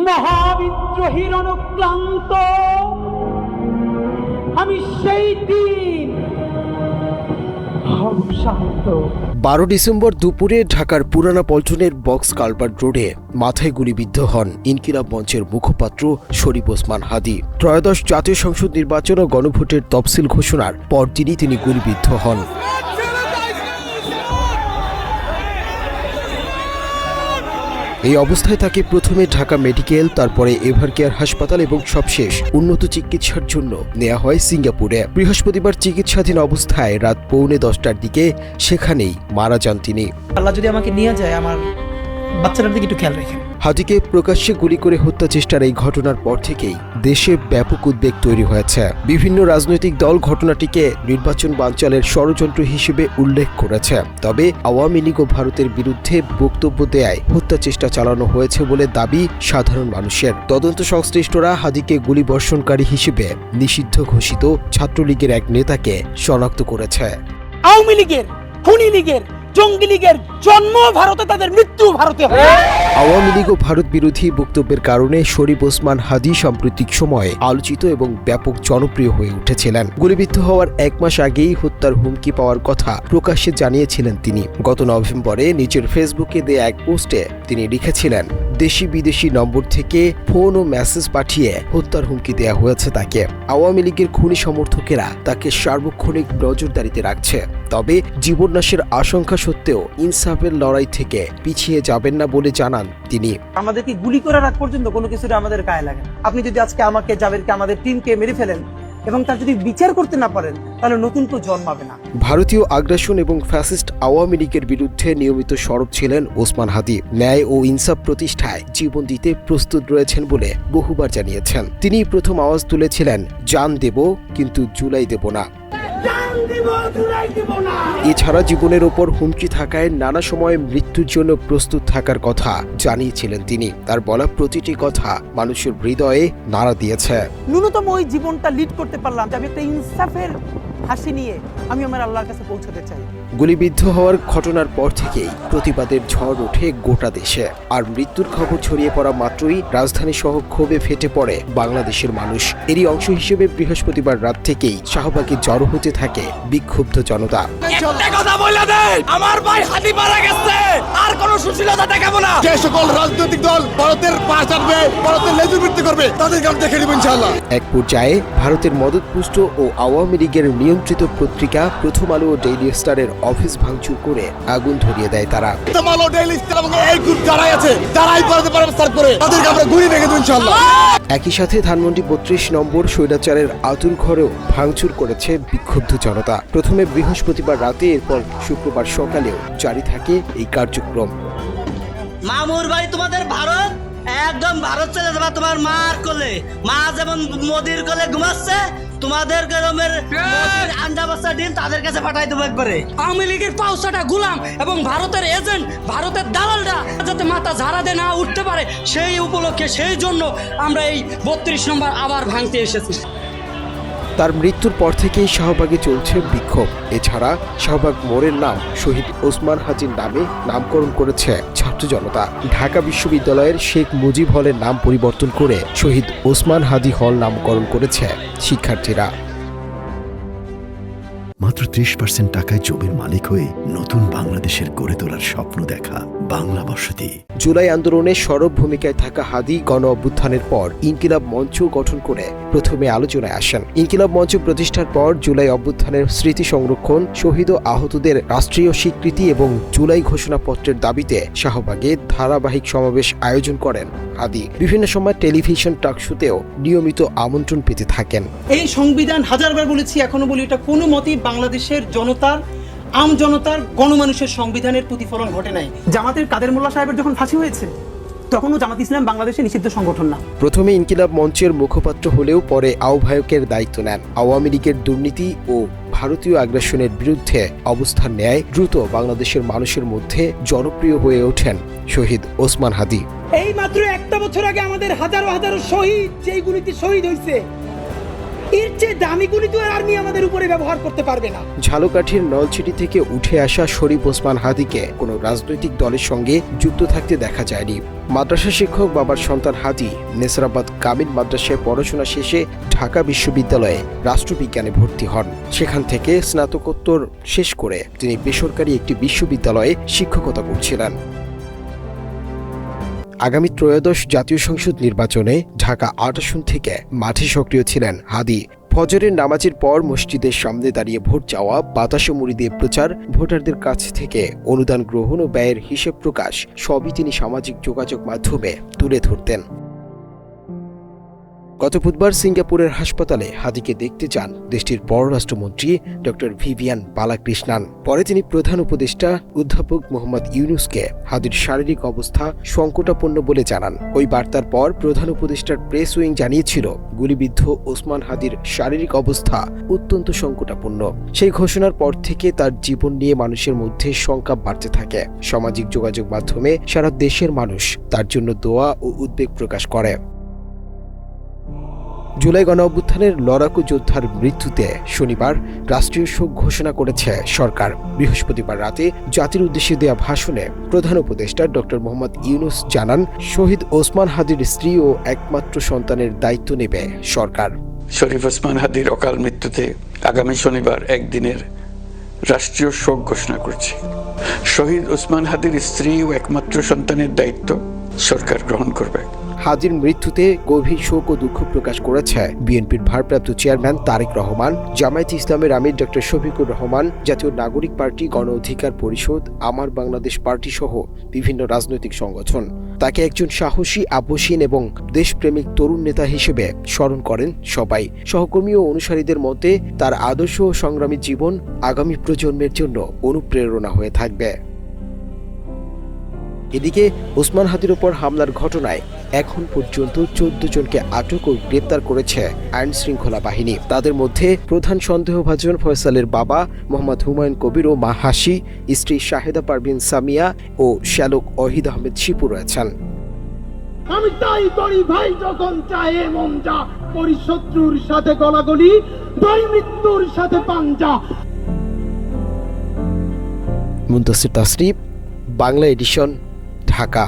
মহাবিদ্রোহীর অনুক্লান্ত আমি সেই দিন হব শান্ত। 12 ডিসেম্বর দুপুরে ঢাকার পুরানা পল্টনের বক্স কালভার্ট রোডে মাথায় গুলিবিদ্ধ হন ইনকিলাব মঞ্চের মুখপাত্র শরীফ ওসমান হাদী। ত্রয়োদশ জাতীয় সংসদ নির্বাচন ও গণভোটের তফসিল ঘোষণার পরদিনই তিনি গুলিবিদ্ধ হন। এই অবস্থায় তাকে প্রথমে ঢাকা মেডিকেল, তারপরে এভারকেয়ার হাসপাতাল এবং সবশেষ উন্নত চিকিৎসার জন্য নেওয়া হয় সিঙ্গাপুরে। বৃহস্পতিবার চিকিৎসাধীন অবস্থায় রাত 9:45টার দিকে সেখানেই মারা যান তিনি। আল্লাহ যদি আমাকে নিয়ে যায়, আমার বাচ্চাটার দিকে একটু খেয়াল রাখেন। হাদীকে প্রকাশ্যে গুলি করে হত্যা চেষ্টার এই ঘটনার পর থেকেই দেশে ব্যাপক উদ্বেগ তৈরি হয়েছে। বিভিন্ন রাজনৈতিক দল ঘটনাটিকে নির্বাচন বানচালের ষড়যন্ত্র হিসেবে উল্লেখ করেছে। তবে আওয়ামী লীগ ও ভারতের বিরুদ্ধে বক্তব্য দেয়ায় হত্যা চেষ্টা চালানো হয়েছে বলে দাবি সাধারণ মানুষের। তদন্ত সংশ্লিষ্টরা হাদীকে গুলিবর্ষণকারী হিসেবে নিষিদ্ধ ঘোষিত ছাত্রলীগের এক নেতাকে শনাক্ত করেছে। আওয়ামী লীগের, খুনি লীগের, জঙ্গি লীগের জন্ম ভারতে, তাদের মৃত্যু ভারতে হয়। আওয়ামী লীগ ও ভারত বিরোধী বক্তব্যের কারণে শরীফ ওসমান হাদী সাম্প্রতিক সময়ে আলোচিত এবং ব্যাপক জনপ্রিয় হয়ে উঠেছিলেন। গুলিবিদ্ধ হওয়ার 1 মাস আগেই হত্যার হুমকি পাওয়ার কথা প্রকাশ্যে জানিয়েছিলেন তিনি। গত নভেম্বরে নিজের ফেসবুকে দেয়া এক পোস্টে তিনি লিখেছিলেন, দেশি বিদেশি নম্বর থেকে ফোন ও মেসেজ পাঠিয়ে হত্যার হুমকি দেয়া হয়েছে তাকে। আওয়ামী লীগের খুনি সমর্থকেরা তাকে সার্বক্ষণিক নজরদারিতে রাখছে। তবে জীবননাশের আশঙ্কা সত্ত্বেও ইনসাফের লড়াই থেকে পিছিয়ে যাবেন না বলে জানান তিনি। আমাদেরকে গুলি করার আগ পর্যন্ত কোনো কিছুটা আমাদের গায়ে লাগে না। আপনি যদি আজকে আমাকে, জাবেরকে, আমাদের টিমকে মেরে ফেলেন এবং তার যদি বিচার করতে না পারেন, তাহলে নতুন কেউ জন্মাবে না। ভারতীয় আগ্রাসন এবং ফ্যাসিস্ট আওয়ামী লীগের বিরুদ্ধে নিয়মিত সরব ছিলেন ওসমান হাদী। ন্যায় ও ইনসাফ প্রতিষ্ঠায় জীবন দিতে প্রস্তুত রয়েছেন বলে বহুবার জানিয়েছেন। তিনি প্রথম আওয়াজ তুলেছিলেন, জান দেব কিন্তু জুলাই দেব না। এছাড়া জীবনের ওপর হুমকি থাকায় নানা সময়ে মৃত্যুর জন্য প্রস্তুত থাকার কথা জানিয়েছিলেন তিনি। তার বলা প্রতিটি কথা মানুষের হৃদয়ে নাড়া দিয়েছে। ন্যূনতম ওই জীবনটা লিড করতে পারলাম যে আমি একটা ইনসাফের হাসি নিয়ে আমি আমার আল্লাহর কাছে পৌঁছতে চাই। গুলিবিদ্ধ হওয়ার ঘটনার পর থেকেই প্রতিবাদের ঝড় ওঠে গোটা দেশে। আর মৃত্যুর খবর ছড়িয়ে পড়া মাত্রই রাজধানী সহ ক্ষোভে ফেটে পড়ে বাংলাদেশের মানুষ। এরই অংশ হিসেবে বৃহস্পতিবার রাত থেকেই শাহবাগে জড়ো হতে থাকে বিক্ষুব্ধ জনতা। আমার ভাই হাতি মারা গেছে, আর কোনো সুশীলতা দেখাবো না। যে সকল রাজনৈতিক দল ভারতের পাশ আসবে, ভারতের লেজুবৃত্তি করবে, তাদেরকে আমরা দেখে নিব ইনশাআল্লাহ। এক পর্যায়ে ভারতের মদতপুষ্ট ও আওয়ামী লীগের নিয়ন্ত্রিত পত্রিকা প্রথম আলো ও ডেইলি স্টারের অফিস ভাঙচুর করে আগুন ধরিয়ে দেয় তারা। একই সাথে ধানমন্ডি 32 নম্বর স্বৈরাচারের আতুর ঘরেও ভাঙচুর করেছে বিক্ষুব্ধ জনতা। প্রথমে বৃহস্পতিবার রাতে, এরপর শুক্রবার সকালেও জারি থাকে এই কার্যক্রম। মামুর বাড়ি তোমাদের ভারত, একদম ভারত চলে যাবা তোমার মার কোলে। মা যেমন মোদির কোলে ঘুমাচ্ছে, তোমাদের গ্রামের আন্ডা বাচ্চা ডিম তাদের কাছে পাঠাই দেবো একবারে। আওয়ামী লীগের পাউসাটা গুলাম এবং ভারতের এজেন্ট, ভারতের দালালরা যাতে মাথা ঝাড়া দিয়ে না উঠতে পারে, সেই উপলক্ষে, সেই জন্য আমরা এই 32 নম্বর আবার ভাঙতে এসেছি। তার মৃত্যুর পর থেকেই শাহবাগে চলছে বিক্ষোভ। এছাড়া শাহবাগ মোড়ের নাম শহীদ ওসমান হাদীর নামে নামকরণ করেছে ছাত্র জনতা। ঢাকা বিশ্ববিদ্যালয়ের শেখ মুজিব হলের নাম পরিবর্তন করে শহীদ ওসমান হাদী হল নামকরণ করেছে শিক্ষার্থীরা। মাত্র 30% টাকায় জমির মালিক হয়ে নতুন বাংলাদেশের গড়ে তোলার স্বপ্ন দেখা বাংলা বসতি। জুলাই আন্দোলনে সরব ভূমিকায় থাকা হাদী গণ অভ্যুত্থানের পর ইনকিলাব মঞ্চ গঠন করে প্রথমে আলোচনায় আসেন। ইনকিলাব মঞ্চ প্রতিষ্ঠার পর জুলাই অভ্যুত্থানের স্মৃতি সংরক্ষণ, শহীদ ও আহতদের রাষ্ট্রীয় স্বীকৃতি এবং জুলাই ঘোষণাপত্রের দাবিতে শাহবাগে ধারাবাহিক সমাবেশ আয়োজন করেন হাদী। বিভিন্ন সময় টেলিভিশন টকশোতেও নিয়মিত আমন্ত্রণ পেতে থাকেন। এই সংবিধান হাজারবার বলেছি, এখনো বলি, এটা কোনো মতেই বাংলাদেশের জনতার, আম জনতার, গণমানুষের সংবিধানের প্রতিফলন ঘটে নাই। জামাতের কাদের মোল্লা সাহেবের যখন ফাঁসি হয়েছে, তখনও জামাত ইসলাম বাংলাদেশে নিষিদ্ধ সংগঠন না। প্রথমে ইনকিলাব মঞ্চের মুখপাত্র হলেও পরে আহ্বায়কের দায়িত্ব নেন। আওয়ামী লীগের দুর্নীতি ও ভারতীয় আগ্রাসনের বিরুদ্ধে অবস্থান নেয় দ্রুত বাংলাদেশের মানুষের মধ্যে জনপ্রিয় হয়ে ওঠেন শহীদ ওসমান হাদী। এই মাত্র একটা বছর আগে আমাদের হাজারো হাজারো শহীদ যেই গুলিতে শহীদ হয়েছে, এর চেয়ে দামি গুলি তো আর্মি আমাদের উপরে ব্যবহার করতে পারবে না। ঝালকাঠির নলছিটি থেকে উঠে আসা শরীফ ওসমান হাদিকে কোনো রাজনৈতিক দলের সঙ্গে যুক্ত থাকতে দেখা যায়নি। মাদ্রাসা শিক্ষক বাবার সন্তান হাদি নেসরাবাদ কামিল মাদ্রাসায় পড়াশোনা শেষে ঢাকা বিশ্ববিদ্যালয়ে রাষ্ট্রবিজ্ঞানে ভর্তি হন। সেখান থেকে স্নাতকোত্তর শেষ করে তিনি বেসরকারি একটি বিশ্ববিদ্যালয়ে শিক্ষকতা করছিলেন। আগামী ত্রয়োদশ জাতীয় সংসদ নির্বাচনে ঢাকা ৮ আসন থেকে মাঠে সক্রিয় ছিলেন হাদি। ফজরের নামাজের পর মসজিদের সামনে দাঁড়িয়ে ভোট চাওয়া, বাতাসে মুড়ি দিয়ে প্রচার, ভোটারদের কাছ থেকে অনুদান গ্রহণ ও ব্যয়ের হিসেব প্রকাশ সবই তিনি সামাজিক যোগাযোগ মাধ্যমে তুলে ধরতেন। গত বুধবার সিঙ্গাপুরের হাসপাতালে হাদিকে দেখতে যান দেশটির পররাষ্ট্রমন্ত্রী ডক্টর ভিভিয়ান বালাকৃষ্ণান। পরে তিনি প্রধান উপদেষ্টা অধ্যাপক মোহাম্মদ ইউনুসকে হাদির শারীরিক অবস্থা সংকটাপন্ন বলে জানান। ওই বার্তার পর প্রধান উপদেষ্টার প্রেস উইং জানিয়েছিল গুলিবিদ্ধ ওসমান হাদির শারীরিক অবস্থা অত্যন্ত সংকটাপন্ন। সেই ঘোষণার পর থেকে তার জীবন নিয়ে মানুষের মধ্যে শঙ্কা বাড়তে থাকে। সামাজিক যোগাযোগ মাধ্যমে সারা দেশের মানুষ তার জন্য দোয়া ও উদ্বেগ প্রকাশ করে। জুলাই গণঅভ্যুত্থানের লড়াকু যোদ্ধার মৃত্যুতে শনিবার রাষ্ট্রীয় শোক ঘোষণা করেছে সরকার। বৃহস্পতিবার রাতে জাতির উদ্দেশ্যে দেয়া ভাষণে প্রধান উপদেষ্টা ডক্টর মোহাম্মদ ইউনুস জানান, শহীদ ওসমান হাদির স্ত্রী ও একমাত্র সন্তানের দায়িত্ব নেবে সরকার। শরীফ ওসমান হাদির অকাল মৃত্যুতে আগামী শনিবার একদিনের রাষ্ট্রীয় শোক ঘোষণা করছি। শহীদ ওসমান হাদির স্ত্রী ও একমাত্র সন্তানের দায়িত্ব সরকার গ্রহণ করবে। হাদির মৃত্যুতে গভীর শোক ও দুঃখ প্রকাশ করেছে বিএনপির ভারপ্রাপ্ত চেয়ারম্যান তারেক রহমান, জামায়াতে ইসলামের আমির ডক্টর শফিকুর রহমান, জাতীয় নাগরিক পার্টি, গণ অধিকার পরিষদ, আমার বাংলাদেশ পার্টি সহ বিভিন্ন রাজনৈতিক সংগঠন। তাকে একজন সাহসী, আপোষহীন এবং দেশপ্রেমিক তরুণ নেতা হিসেবে স্মরণ করেন সবাই। সহকর্মী ও অনুসারীদের মতে তার আদর্শ ও সংগ্রামী জীবন আগামী প্রজন্মের জন্য অনুপ্রেরণা হয়ে থাকবে। এদিকে ওসমান হাদির ওপর হামলার ঘটনায় এখন পর্যন্ত 14 জনকে আটক ও গ্রেপ্তার করেছে আইন শৃঙ্খলা বাহিনী। তাদের মধ্যে প্রধান সন্দেহভাজন ফয়সালের বাবা মোহাম্মদ হুমায়ুন কবির ও মা হাসি, স্ত্রী শাহেদা পারভিন সামিয়া ও শ্যালক ওহিদ আহমেদ শিপু রয়েছেন। আমি তাই করি ভাই, যখন চাহে মন যা করি, শত্রুর সাথে গলাগলি, দই মৃত্যুর সাথে পাঞ্জা। মুনতাসির তাসরিফ, বাংলা এডিশন, ঢাকা।